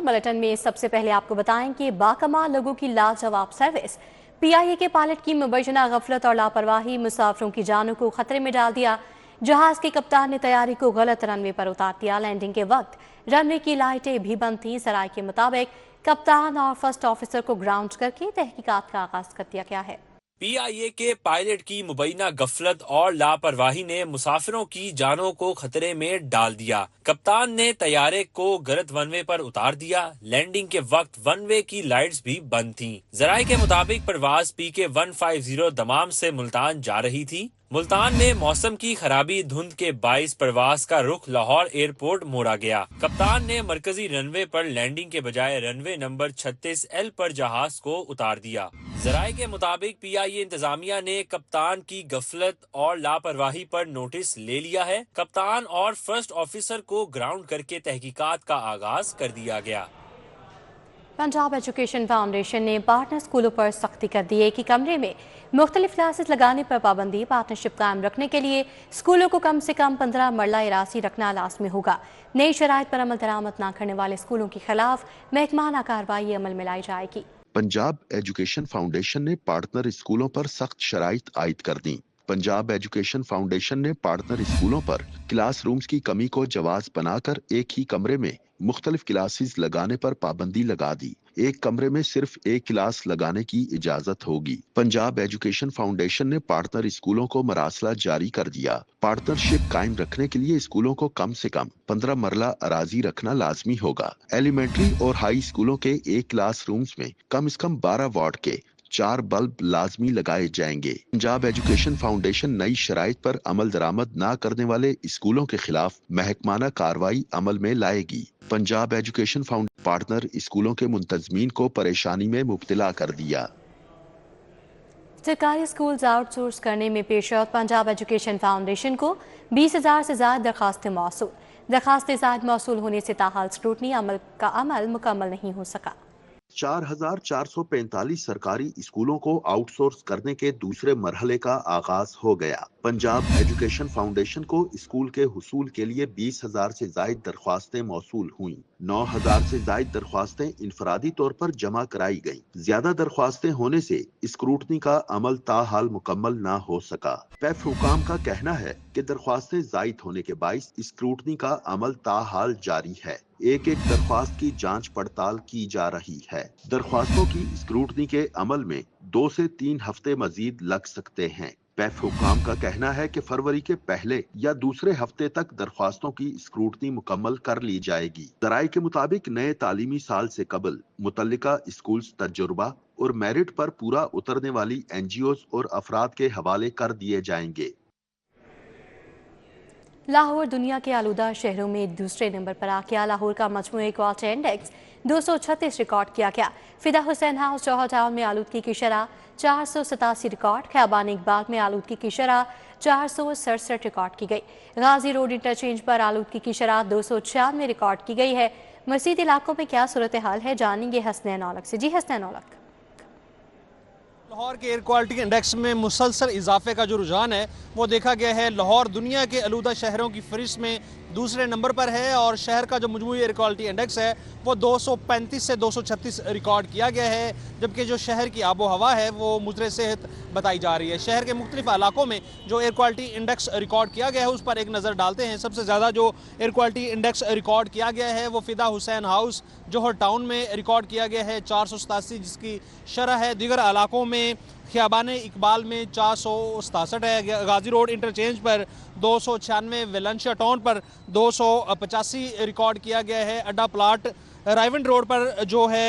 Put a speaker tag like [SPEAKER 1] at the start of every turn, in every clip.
[SPEAKER 1] Bulletin में सबसे पहले आपको बताएं कि बाकमाल लोगों की लाजवाब सर्विस। PIA के पायलट की मुबैना गफलत और लापरवाही मुसाफिरों की जानों को खतरे में डाल दिया। जहाज के कप्तान ने तैयारी को गलत रनवे पर उतार दिया। लैंडिंग के वक्त रनवे की लाइटें भी बंद थीं। सराय के मुताबिक कप्तान और फर्स्ट ऑफिसर को ग्राउंड करके तहकीकात का आगाज कर दिया गया है।
[SPEAKER 2] PIA के पायलट की मुबैना गफलत और लापरवाही ने मुसाफिरों की जानों को खतरे में डाल दिया। कप्तान ने तैयारे को गलत वनवे पर उतार दिया। लैंडिंग के वक्त वनवे की लाइट्स भी बंद थीं। जराये के मुताबिक परवाज PK 150 दमाम से मुल्तान जा रही थी। मुल्तान में मौसम की खराबी धुंध के बाइस परवाज का रुख लाहौर एयरपोर्ट मोड़ा गया। कप्तान ने मरकजी रनवे पर लैंडिंग के बजाय रनवे नंबर 36L पर जहाज को उतार दिया। जराये के मुताबिक PIA इंतजामिया ने कप्तान की गफलत और लापरवाही पर नोटिस ले लिया है। कप्तान और फर्स्ट ऑफिसर को ग्राउंड करके तहकीकात का आगाज कर दिया गया।
[SPEAKER 1] पंजाब एजुकेशन फाउंडेशन ने पार्टनर स्कूलों पर सख्ती कर दी है कि कमरे में मुख्तलिफ क्लासेस लगाने पर पाबंदी। पार्टनरशिप कायम रखने के लिए स्कूलों को कम से कम 15 मरला एरासी रखना लाजमी होगा। नई शराइत पर अमल दरामद न करने वाले स्कूलों के खिलाफ महकमाना कार्रवाई अमल में लाई जाएगी।
[SPEAKER 3] पंजाब एजुकेशन फाउंडेशन ने पार्टनर स्कूलों पर सख्त शराइत आयद कर दी। पंजाब एजुकेशन फाउंडेशन ने पार्टनर स्कूलों पर क्लासरूम्स की कमी को जवाज बनाकर एक ही कमरे में मुख्तलिफ क्लासेस लगाने पर पाबंदी लगा दी। एक कमरे में सिर्फ एक क्लास लगाने की इजाजत होगी। पंजाब एजुकेशन फाउंडेशन ने पार्टनर स्कूलों को मरासला जारी कर दिया। पार्टनरशिप कायम रखने के लिए स्कूलों को कम से कम 15 मरला अराजी रखना लाजमी होगा। एलिमेंट्री और हाई स्कूलों के एक क्लास रूम्स में कम से कम 12 वाट के 4 बल्ब लाजमी लगाए जाएंगे। पंजाब एजुकेशन फाउंडेशन नई शराइत पर अमल दरामद न करने वाले स्कूलों के खिलाफ महकमाना कार्रवाई अमल में लाएगी। पंजाब एजुकेशन फाउंडेशन पार्टनर स्कूलों के मुंतजमीन को परेशानी में मुब्तला कर दिया।
[SPEAKER 1] सरकारी स्कूल्स आउटसोर्स करने में पेशरफ। पंजाब एजुकेशन फाउंडेशन को 20,000 से ज्यादा दरखास्तें मौसूल। दरखास्तें ज़ायद मौसूल होने से ताहाल स्क्रूटनी अमल मुकम्मल नहीं हो सका।
[SPEAKER 3] 4,445 सरकारी स्कूलों को आउटसोर्स करने के दूसरे मरहले का आगाज हो गया। पंजाब एजुकेशन फाउंडेशन को स्कूल के हुसूल के लिए 20,000 से जायद दरख्वास्तें मौसूल हुई। 9,000 से जायद दरख्वास्तें इनफरादी तौर पर जमा कराई गयी। ज्यादा दरख्वास्तें होने से स्क्रूटनी का अमल ताहाल मुकम्मल न हो सका। पैफ हुकाम का कहना है कि दरख्वास्तें जायद होने के बाइस स्क्रूटनी का अमल ताहाल जारी है। एक एक दरख्वास्त की जांच पड़ताल की जा रही है। दरख्वास्तों की स्क्रूटनी के अमल में 2 से 3 हफ्ते मजीद लग सकते हैं। पैफ हुकाम का कहना है कि फरवरी के पहले या दूसरे हफ्ते तक दरख्वास्तों की स्क्रूटनी मुकम्मल कर ली जाएगी। जराये के मुताबिक नए तालीमी साल से कबल मुतल्लिका स्कूल्स तजुर्बा और मेरिट पर पूरा उतरने वाली NGOs और अफराद के हवाले कर दिए जाएंगे।
[SPEAKER 1] लाहौर दुनिया के आलूदा शहरों में दूसरे नंबर पर आ गया। लाहौर का मजमूई क्वालिटी इंडेक्स 236 रिकॉर्ड किया गया। फिदा हुसैन हाउस जौहर टाउन में आलूदगी की शरह 487 रिकॉर्ड। ख़याबान इकबाल में आलूदगी की शरह 467 रिकॉर्ड की गई। गाजी रोड इंटरचेंज पर आलूदगी की शरह 296 रिकॉर्ड की गई है। मज़ीद इलाकों में क्या सूरत हाल है, जानेंगे हसनैन औलख से। जी हसनैन औलख।
[SPEAKER 4] लाहौर के एयर क्वालिटी इंडेक्स में मुसलसल इजाफे का जो रुझान है वो देखा गया है। लाहौर दुनिया के आलूदा शहरों की फहरिस्त में दूसरे नंबर पर है और शहर का जो मजमूई एयर क्वालिटी इंडेक्स है वो 235 से 236 रिकॉर्ड किया गया है। जबकि जो शहर की आबो हवा है वो मुज़र सेहत बताई जा रही है। शहर के मुख्तलिफ इलाकों में जो एयर क्वालिटी इंडेक्स रिकॉर्ड किया गया है उस पर एक नज़र डालते हैं। सबसे ज़्यादा जो एयर क्वालिटी इंडेक्स रिकॉर्ड किया गया है वो फिदा हुसैन हाउस जौहर टाउन में रिकॉर्ड किया गया है 487 जिसकी शरह है। दीगर इलाकों में ख़याबान इकबाल में 467 है। गाजी रोड इंटरचेंज पर 296, वेलेंशिया टाउन पर 285 रिकॉर्ड किया गया है। अड्डा प्लाट राइवंड रोड पर जो है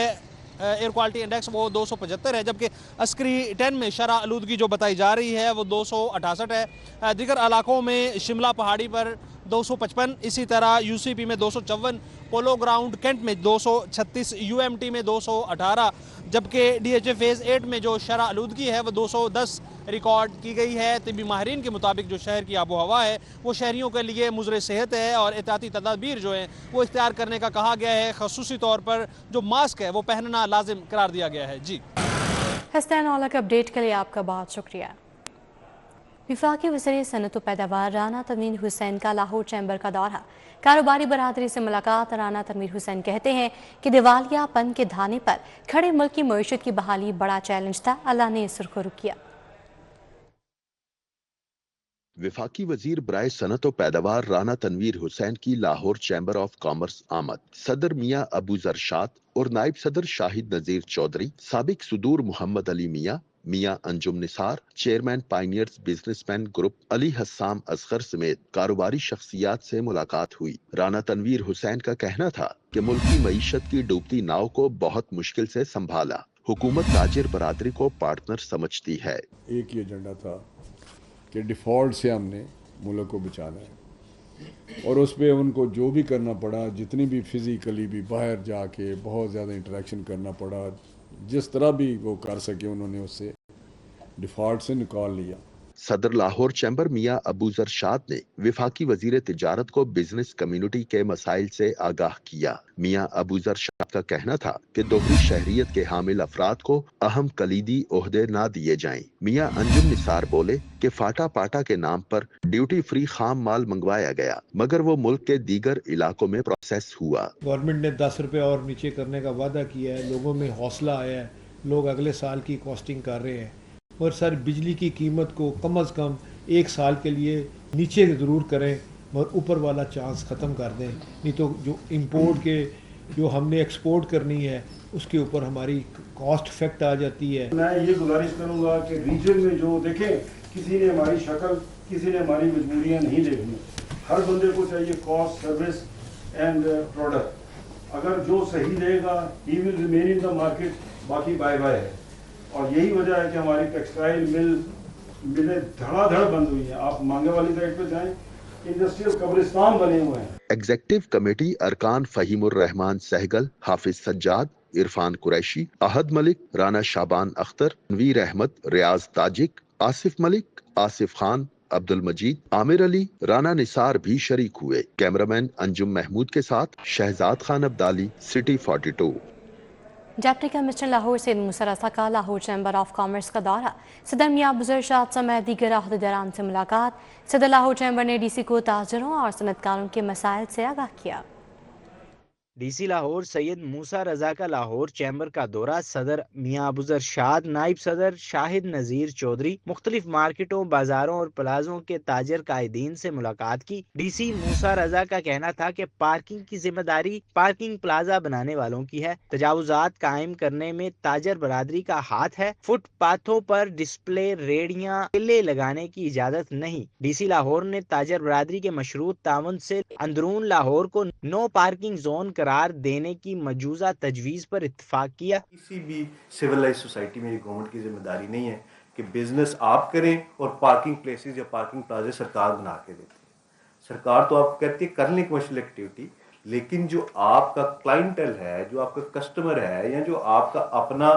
[SPEAKER 4] एयर क्वालिटी इंडेक्स वो 275 है। जबकि अस्करी 10 में शरह आलूदगी जो बताई जा रही है वो 268 है। दीगर इलाकों में शिमला पहाड़ी पर 255, इसी तरह UCP में 254, पोलो ग्राउंड कैंट में 236, UMT में 218, जबकि DHA फेज़ 8 में जो शरह आलूदगी है वो 210 रिकॉर्ड की गई है। तिबी माहिरीन के मुताबिक जो शहर की आबो हवा है वो शहरियों के लिए मुज़र सेहत है और एहतियाती तदाबीर जो हैं वो इख्तियार करने का कहा गया है। ख़ुसूसी तौर पर जो मास्क है वो पहनना लाजिम करार दिया गया है। जी
[SPEAKER 1] हसनैन औलख, अपडेट के लिए आपका बहुत शुक्रिया। वफाकी वज़ीर सनअत व पैदावार राना तनवीर हुसैन का लाहौर चैम्बर का दौरा। कारोबारी बरादरी से मुलाकात। राना तनवीर हुसैन कहते हैं कि दिवालियापन के धाने पर खड़े मुल्क की मईशत की बहाली बड़ा चैलेंज था, अल्लाह ने सुरखरुख किया।
[SPEAKER 3] विफाकी वजीर बराए सनत व पैदावार राना तनवीर हुसैन की लाहौर चैम्बर ऑफ कॉमर्स आमद। सदर मियां अबू जरशाद और नायब सदर शाहिद नजीर चौधरी, साबिक सुदूर Mohammad Ali Mian Anjum Nisar, chairman pioneers businessman group Ali Hassam Asghar समेत कारोबारी शख्सियात से मुलाकात हुई। राना तनवीर हुसैन का कहना था कि मुल्क की मईशत की डूबती नाव को बहुत मुश्किल से संभाला। हुकूमत ताजिर बरादरी को पार्टनर समझती है।
[SPEAKER 5] एक ही एजेंडा था कि डिफ़ॉल्ट से हमने मुल्क को बचाना है, और उस पर उनको जो भी करना पड़ा, जितनी भी फिज़िकली भी बाहर जाके बहुत ज़्यादा इंटरेक्शन करना पड़ा, जिस तरह भी वो कर सके उन्होंने उससे डिफ़ॉल्ट से निकाल लिया।
[SPEAKER 3] सदर लाहौर चैम्बर मियां अबू जरशाद ने विफाकी वजीर तिजारत को बिजनेस कम्युनिटी के मसाइल से आगाह किया। मियां अबू जरशाद का कहना था कि दोहरी शहरियत के हामिल अफराद को अहम कलीदी ओहदे ना दिए जाएं। मियां अंजुम निसार बोले कि फाटा पाटा के नाम पर ड्यूटी फ्री खाम माल मंगवाया गया, मगर वो मुल्क के दीगर इलाकों में प्रोसेस हुआ।
[SPEAKER 6] गवर्नमेंट ने 10 रुपये और नीचे करने का वादा किया है, लोगों में हौसला आया है, लोग अगले साल की कॉस्टिंग कर रहे हैं। और सर बिजली की कीमत को कम अज़ कम 1 साल के लिए नीचे ज़रूर करें, मगर ऊपर वाला चांस ख़त्म कर दें, नहीं तो जो इंपोर्ट के जो हमने एक्सपोर्ट करनी है उसके ऊपर हमारी कॉस्ट इफेक्ट आ जाती है।
[SPEAKER 7] मैं ये गुजारिश करूँगा कि रीजन में जो देखें, किसी ने हमारी शक्ल, किसी ने हमारी मजबूरियाँ नहीं देखनी। हर बंदे को चाहिए कॉस्ट, सर्विस एंड प्रोडक्ट। अगर जो सही देगा he will remain in the market, बाकी बाय बाय है। और यही वजह है कि हमारी टेक्सटाइल मिलें धड़ाधड़ बंद हुई हैं। आप मांगे वाली साइड पे जाएं, इंडस्ट्रियल कब्रिस्तान बने हुए हैं।
[SPEAKER 3] एग्जेक्टिव कमेटी अरकान फहीमुर रहमान सहगल, हाफिज सज्जाद, इरफान कुरैशी, अहद मलिक, राना शाबान अख्तर, तनवीर अहमद, रियाज ताजिक, आसिफ मलिक, आसिफ खान, अब्दुल मजीद, आमिर अली, राना निसार भी शरीक हुए। कैमरामैन अंजुम महमूद के साथ Shahzad Khan Abdali, city 42।
[SPEAKER 1] Deputy commissioner Lahore Syed Musa Raza का लाहौर चैम्बर ऑफ कॉमर्स का दौरा। सदर मियां अबू जरशाद समेत दीगर अहदेदारान से मुलाकात। सदर लाहौर चैम्बर ने डीसी को ताजरों और सनतकारों के मसाइल से आगाह किया।
[SPEAKER 8] डीसी लाहौर सैयद मूसा रजा का लाहौर चैम्बर का दौरा। सदर मियां अबू जरशाद, नाइब सदर शाहिद नजीर चौधरी, मुख्तलिफ मार्केटों, बाजारों और प्लाजों के ताजर कायदीन से मुलाकात की। डीसी मूसा रजा का कहना था कि पार्किंग की जिम्मेदारी पार्किंग प्लाजा बनाने वालों की है। तजावुजात कायम करने में ताजर बरादरी का हाथ है। फुटपाथों पर डिस्प्ले, रेडियां, किले लगाने की इजाजत नहीं। डीसी लाहौर ने ताजर बरादरी के मशरूत ताउन से अंदरून लाहौर को नो पार्किंग जोन करार देने की मौजूदा तजवीज़ पर इत्तेफाक किया।
[SPEAKER 9] किसी भी सिविलाइज सोसाइटी में ये गवर्नमेंट की जिम्मेदारी नहीं है कि बिजनेस आप करें और पार्किंग प्लेसेस या पार्किंग प्लाजे सरकार बना के देती है। सरकार तो आपको कहती है करने कमर्शियल एक्टिविटी, लेकिन जो आपका क्लाइंटल है, जो आपका कस्टमर है, या जो आपका अपना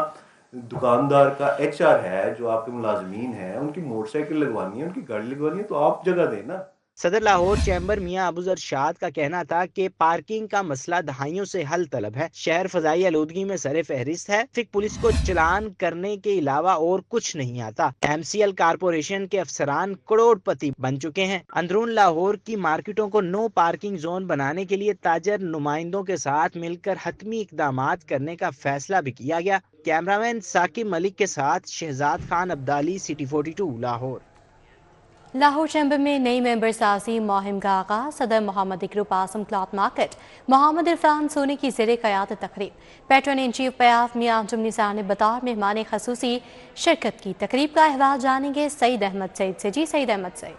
[SPEAKER 9] दुकानदार का HR है, जो आपके मुलाजमीन हैं, उनकी मोटरसाइकिल लगवानी है, उनकी गाड़ी लगवानी है, तो आप जगह दें ना।
[SPEAKER 8] सदर लाहौर चैम्बर मियां अबू जरशाद का कहना था कि पार्किंग का मसला दहाइयों से हल तलब है। शहर फजाई आलूदगी में सरे फहरिस्त है। ट्रैफिक पुलिस को चलान करने के अलावा और कुछ नहीं आता। MCL कारपोरेशन के अफसरान करोड़पति बन चुके हैं। अंदरून लाहौर की मार्केटों को नो पार्किंग जोन बनाने के लिए ताजर नुमाइंदों के साथ मिलकर हतमी इकदामात करने का फैसला भी किया गया। कैमरामैन साकिब मलिक के साथ शहजाद खान अब्दाली, सिटी 42 लाहौर।
[SPEAKER 1] लाहौर चैम्बर में नई मेंबर साजी मुहिम का आगाज। सदर Mohammad group Azam cloth market Mohammad Irfan Soni की ज़ेरे क़यादत तकरीब। Patron in chief PIAF Mian Anjum Nisar ने बतौर मेहमान खसूसी शिरकत की। तकरीब का अहवाल जानेंगे सईद अहमद सईद से। जी सईद अहमद सईद।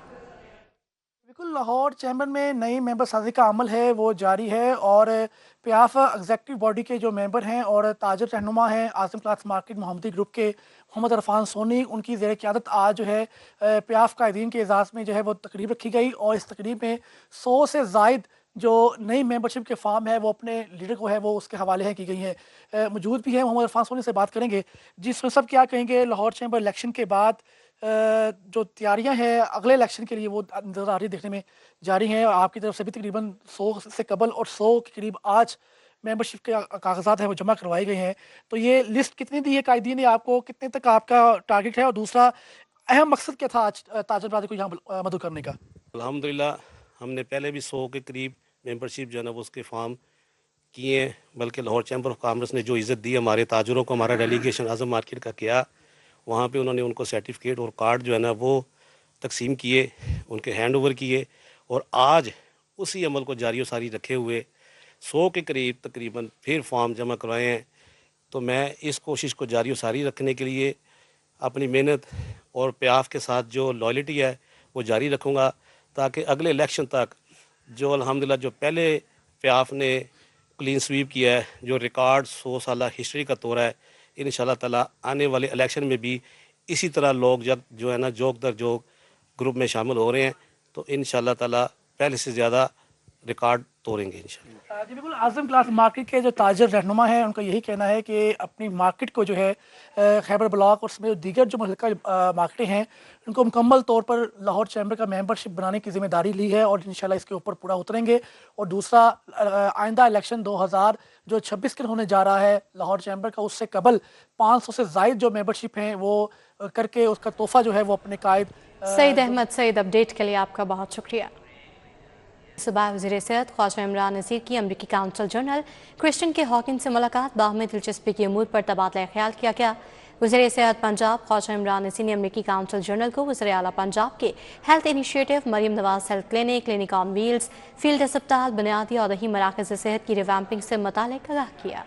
[SPEAKER 10] बिल्कुल, लाहौर चैम्बर में नई मेंबर साजी का अमल है वो जारी है, और प्याफ एग्जेक्टिव बॉडी के जो मेंबर हैं और ताजर रहनुमा हैं आसिम क्लॉथ मार्केट मोहम्मदी ग्रुप के मोहम्मद इरफान सोनी, उनकी ज़ेर क़यादत आज जो है प्याफ कायदीन के एजाज़ में जो है वो तकरीब रखी गई। और इस तकरीब में 100 से ज़ायद जो नई मेंबरशिप के फार्म है वो अपने लीडर को है वो उसके हवाले हैं की गई हैं। मौजूद भी हैं मोहम्मद इरफान सोनी से बात करेंगे। जिसमें सब क्या कहेंगे लाहौर चैम्बर इलेक्शन के बाद जो तैयारियां हैं अगले इलेक्शन के लिए वो नज़र आ रही देखने में जारी हैं। आपकी तरफ से भी तकरीबन 100 से कबल और 100 के करीब आज मेंबरशिप के कागजात हैं वो जमा करवाए गए हैं। तो ये लिस्ट कितनी दी है कायदीन ने आपको, कितने तक आपका टारगेट है? और दूसरा, अहम मकसद क्या था आज ताजर बरादरी को यहाँ मदद करने का?
[SPEAKER 11] अल्हम्दुलिल्लाह हमने पहले भी 100 के करीब मेंबरशिप जो है ना वो उसके फॉर्म किए हैं, बल्कि लाहौर चैम्बर ऑफ कॉमर्स ने जो इज़्ज़त दी हमारे ताजरों को, हमारा डेलीगेशन आज़म मार्केट का किया, वहाँ पे उन्होंने उनको सर्टिफिकेट और कार्ड जो है ना वो तकसीम किए, उनके हैंड ओवर किए, और आज उसी अमल को जारी व सारी रखे हुए 100 के करीब तकरीबन फिर फॉर्म जमा करवाए हैं। तो मैं इस कोशिश को जारी व सारी रखने के लिए अपनी मेहनत और प्याफ के साथ जो लॉयल्टी है वो जारी रखूँगा, ताकि अगले इलेक्शन तक जो अल्हम्दुलिल्लाह जो पहले प्याफ ने क्लीन स्वीप किया है, जो रिकॉर्ड 100 साल हिस्ट्री का तौर है, इंशाल्लाह ताला आने वाले इलेक्शन में भी इसी तरह लोग जब जो है ना जोक दर जोक ग्रुप में शामिल हो रहे हैं, तो इंशाल्लाह ताला पहले से ज़्यादा रिकॉर्ड तोड़ेंगे इंशाल्लाह।
[SPEAKER 10] जी बिल्कुल, आज़म क्लास मार्केट के जो ताजर रहनुमा हैं उनका यही कहना है कि अपनी मार्केट को जो है खैबर ब्लॉक और उसमें दीगर जो मुल्का मार्केटें हैं उनको मुकम्मल तौर पर लाहौर चैम्बर का मेंबरशिप बनाने की जिम्मेदारी ली है और इंशाल्लाह इसके ऊपर पूरा उतरेंगे। और दूसरा, आइंदा इलेक्शन 2026 के होने जा रहा है लाहौर चैम्बर का, उससे कबल 500 से ज़ायद जो मेंबरशिप हैं वो करके उसका तोहफा जो है वो अपने कायद
[SPEAKER 1] सईद अहमद सईद, अपडेट के लिए आपका बहुत शुक्रिया। सुबह वज़ीर सेहत ख्वाजा इमरान नज़ीर की अमरीकी काउंसिल जनरल क्रिस्टियन के हॉकिंस से मुलाकात, बाहमी दिलचस्पी की उमूर पर तबादला ख्याल किया गया। वज़ीर सेहत पंजाब ख्वाजा इमरान नज़ीर ने अमरीकी काउंसिल जनरल को वज़ीर आला पंजाब के health initiative, Maryam Nawaz health clinic, clinic on wheels, field अस्पताल, बुनियादी और दही मराकज़ सेहत की रिवैम्पिंग से मुताल्लिक़ आगाह किया।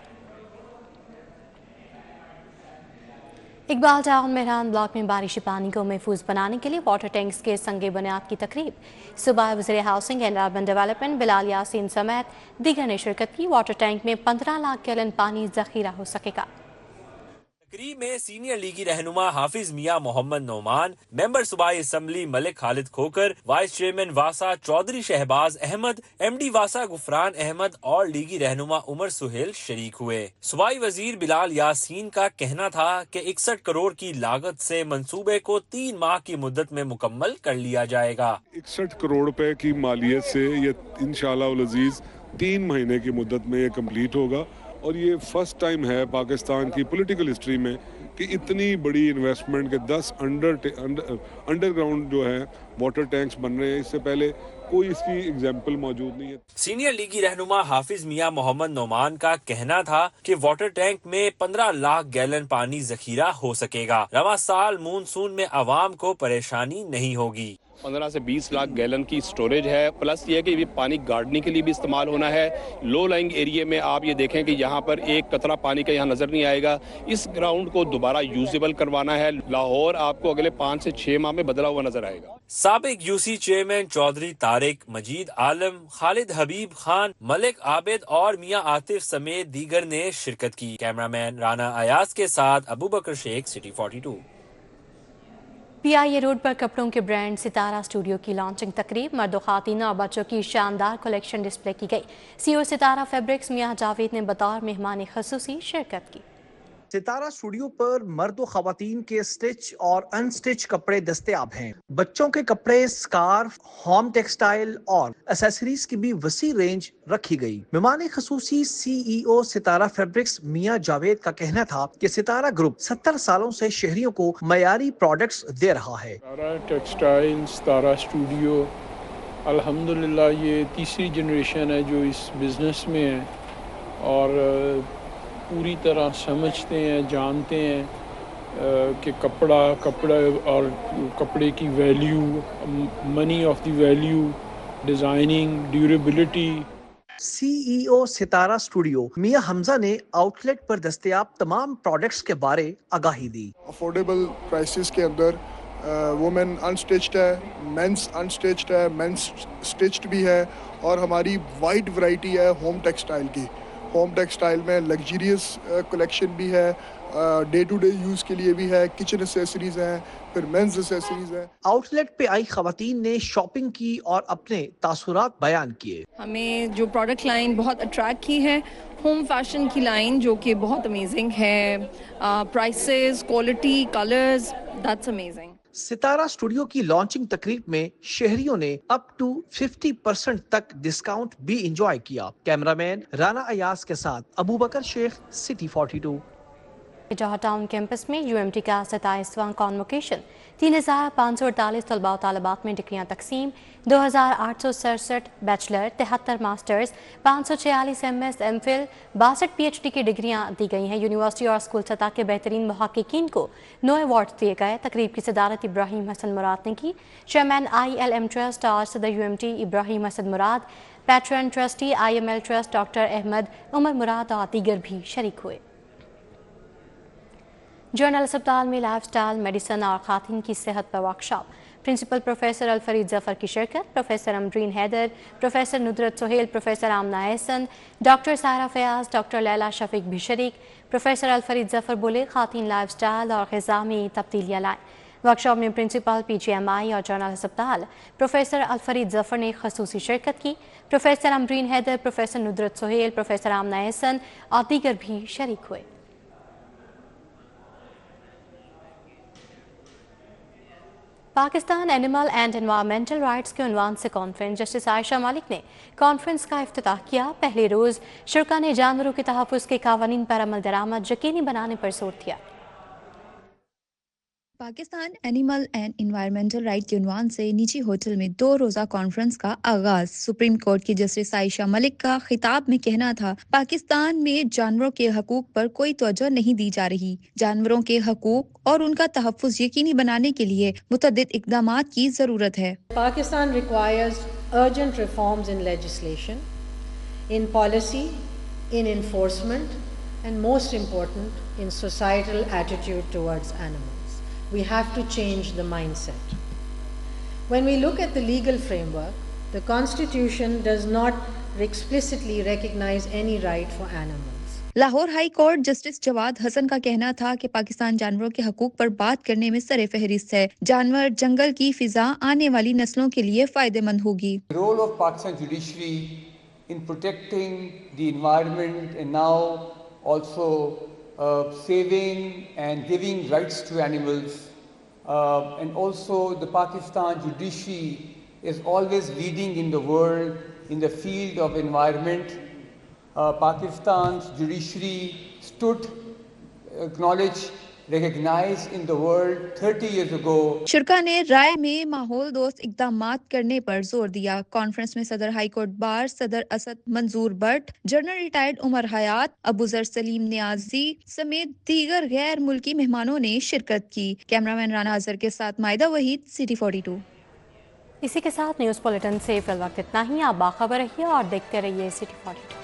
[SPEAKER 1] इकबाल टाउन मेहरान ब्लॉक में बारिशी पानी को महफूज बनाने के लिए वाटर टैंक्स के संगे बुनियाद की तकरीब, सुबह वज़ीर housing and urban development Bilal Yasin समेत दीगर ने शिरकत की। वाटर टैंक में 15 लाख गैलन पानी जखीरा हो सकेगा।
[SPEAKER 2] तकरीब में सीनियर लीगी रहनुमा हाफिज मियां मोहम्मद नोमान, मेंबर सूबाई असम्बली मलिक खालिद खोकर, वाइस चेयरमैन वासा चौधरी शहबाज अहमद, एमडी वासा गुफरान अहमद और लीगी रहनुमा उमर सुहेल शरीक हुए। सूबाई वजीर बिलाल यासीन का कहना था कि 61 करोड़ की लागत से मंसूबे को 3 माह की मुद्दत में मुकम्मल कर लिया जाएगा।
[SPEAKER 5] 61 करोड़ रुपए की मालियत से ये इंशाअल्लाह अजीज 3 महीने की मुद्दत में ये कंप्लीट होगा, और ये फर्स्ट टाइम है पाकिस्तान की पॉलिटिकल हिस्ट्री में कि इतनी बड़ी इन्वेस्टमेंट के 10 अंडरग्राउंड जो है वाटर टैंक्स बन रहे हैं। इससे पहले कोई इसकी एग्जाम्पल मौजूद नहीं है।
[SPEAKER 2] सीनियर लीगी रहनुमा हाफिज मियां मोहम्मद नोमान का कहना था कि वाटर टैंक में 15 लाख गैलन पानी जखीरा हो सकेगा। रवा साल मानसून में आवाम को परेशानी नहीं होगी।
[SPEAKER 12] 15 से 20 लाख गैलन की स्टोरेज है, प्लस ये है कि ये पानी गार्डनिंग के लिए भी इस्तेमाल होना है। लो लाइंग एरिया में आप ये देखें कि यहाँ पर एक कतरा पानी का यहाँ नजर नहीं आएगा। इस ग्राउंड को दोबारा यूजेबल करवाना है। लाहौर आपको अगले 5 से 6 माह में बदला हुआ नजर आएगा।
[SPEAKER 2] साबिक यूसी चेयरमैन चौधरी तारिक, मजीद आलम, खालिद हबीब खान, मलिक आबिद और मियां आतिफ समेत दीगर ने शिरकत की। कैमरामैन राना अयाज के साथ अबू बकर शेख, सिटी 42।
[SPEAKER 1] PIA रोड पर कपड़ों के ब्रांड सितारा स्टूडियो की लॉन्चिंग तकरीब, मर्द खातिन और बच्चों की शानदार कलेक्शन डिस्प्ले की गई। CEO सितारा फैब्रिक्स मियां जावेद ने बतौर मेहमान खसूसी शिरकत की।
[SPEAKER 13] सितारा स्टूडियो पर मर्द व खवातीन के स्टिच और अनस्टिच कपड़े दस्तयाब हैं। बच्चों के कपड़े, स्कार्फ, होम टेक्सटाइल और एसेसरीज की भी वसी रेंज रखी गई। मेहमान खसूसी CEO सितारा फैब्रिक्स मियां जावेद का कहना था कि सितारा ग्रुप 70 सालों से शहरियों को मयारी प्रोडक्ट्स दे रहा है।
[SPEAKER 14] सितारा टेक्सटाइल, सितारा स्टूडियो, अल्हम्दुलिल्लाह ये तीसरी जनरेशन है जो इस बिजनेस में है और पूरी तरह समझते हैं, जानते हैं कि कपड़ा और कपड़े की value, money of the value, designing, durability.
[SPEAKER 13] CEO Sitara studio Mian Hamza ने आउटलेट पर दस्तयाब तमाम प्रोडक्ट्स के बारे आगाही दी।
[SPEAKER 15] अफोर्डेबल प्राइसेस के अंदर वुमेन अनस्टिच्ड है, मेंस अनस्टिच्ड है, मेंस स्टिच्ड भी है, और हमारी वाइड वैरायटी है होम टेक्सटाइल की। होम टेक्सटाइल में लग्जरियस कलेक्शन भी है, डे टू डे यूज़ के लिए भी है, किचन एसेसरीज हैं, फिर मेंस एसेसरीज हैं। आउटलेट पे आई खवातीन ने शॉपिंग की और अपने तासुरात बयान किए।
[SPEAKER 16] हमें जो प्रोडक्ट लाइन बहुत अट्रैक्ट की है, होम फैशन की लाइन जो कि बहुत अमेजिंग है, prices, quality, colours, that's amazing.
[SPEAKER 13] Sitara studio की लॉन्चिंग तकरीब में शहरियों ने अप टू 50% तक डिस्काउंट भी इंजॉय किया। कैमरामैन राना अयाज के साथ अबू बकर शेख, सिटी 42।
[SPEAKER 1] जौहर टाउन कैंपस में UMT का 27वां कॉन्वोकेशन 3548 तलबा व तालिबात में डिग्रियाँ तकसीम 2867 bachelor 73 masters 546 MS MPhil 62 PhD की डिग्रियाँ दी गई हैं। यूनिवर्सिटी और स्कूल सतह के बेहतरीन मुहक्किकीन को 9 अवार्ड दिए गए। तकरीब की सदारत इब्राहिम हसन मुराद ने की। चेयरमैन ILM ट्रस्ट और सदर UMT Ibrahim Hassan Murad, patron trustee IML trust doctor Ahmed Umar Murad और दीगर भी शरीक हुए। जनरल अस्पताल में लाइफ स्टाइल मेडिसिन और खातिन की सेहत पर workshop, principal professor Al-Farid Zafar की शिरकत, professor Amreen Haider, professor नुदरत Sohail, professor आमना एहसन, डॉक्टर सारा फयाज, डॉक्टर लैला शफीक भी शरीक। प्रोफेसर अलफरीद जफर बोले खातिन लाइफ स्टाइल और ग़िज़ा में तब्दीलियाँ लाएँ। वर्कशॉप में प्रिंसिपल PGMI और जनरल अस्पताल प्रोफेसर अलफरीद जफर ने खसूसी शिरकत की। Professor Amreen Haider, professor नुदरत Sohail, professor आमना एहसन और दीगर भी शरीक हुए। Pakistan animal and environmental rights के उन्वान से कॉन्फ्रेंस, जस्टिस आयशा मालिक ने कॉन्फ्रेंस का इफ्तिताह किया। पहले रोज़ शुरा ने जानवरों के तहफ़्फ़ुज़ के कानून पर अमल दरामद यकीनी बनाने पर जोर दिया।
[SPEAKER 17] Pakistan animal and environmental right के उन्वान से निजी होटल में 2 रोज़ा कॉन्फ्रेंस का आगाज। सुप्रीम कोर्ट की जस्टिस आयशा मलिक का खिताब में कहना था, पाकिस्तान में जानवरों के हकूक पर कोई तवज्जो नहीं दी जा रही। जानवरों के हकूक और उनका तहफ़्फ़ुज़ यकीनी बनाने के लिए मुतअद्दिद इक़दामात की ज़रूरत है।
[SPEAKER 18] Pakistan requires urgent reforms in legislation, in policy, in enforcement, and most important, in societal attitude towards animals. We have to change the mindset. When we look at the legal framework, the Constitution does not explicitly recognize any right for animals.
[SPEAKER 17] Lahore high court justice Jawad Hassan का कहना था कि पाकिस्तान जानवरों के हकूक पर बात करने में सरे फहरिस्त है। जानवर जंगल की फिजा आने वाली नस्लों के लिए फायदेमंद होगी।
[SPEAKER 19] The role of Pakistan judiciary in protecting the environment and now also saving and giving rights to animals, and also the Pakistan judiciary is always leading in the world in the field of environment. Pakistan's judiciary stood acknowledged, recognized in the world 30 years ago.
[SPEAKER 17] शुरा ने राय में माहौल दोस्त इक़दामात करने पर जोर दिया। Conference में सदर हाई कोर्ट बार सदर असद मंजूर भट्ट, जनरल रिटायर्ड उमर हयात, अबूजर सलीम नियाजी समेत दीगर गैर मुल्की मेहमानों ने शिरकत की। कैमरामैन राना अजहर के साथ मायदा वहीद, सिटी 42।
[SPEAKER 1] इसी के साथ न्यूज़ बुलेटिन से फिल वक्त इतना ही। आप बाखबर रहिए और देखते रहिए सिटी 42।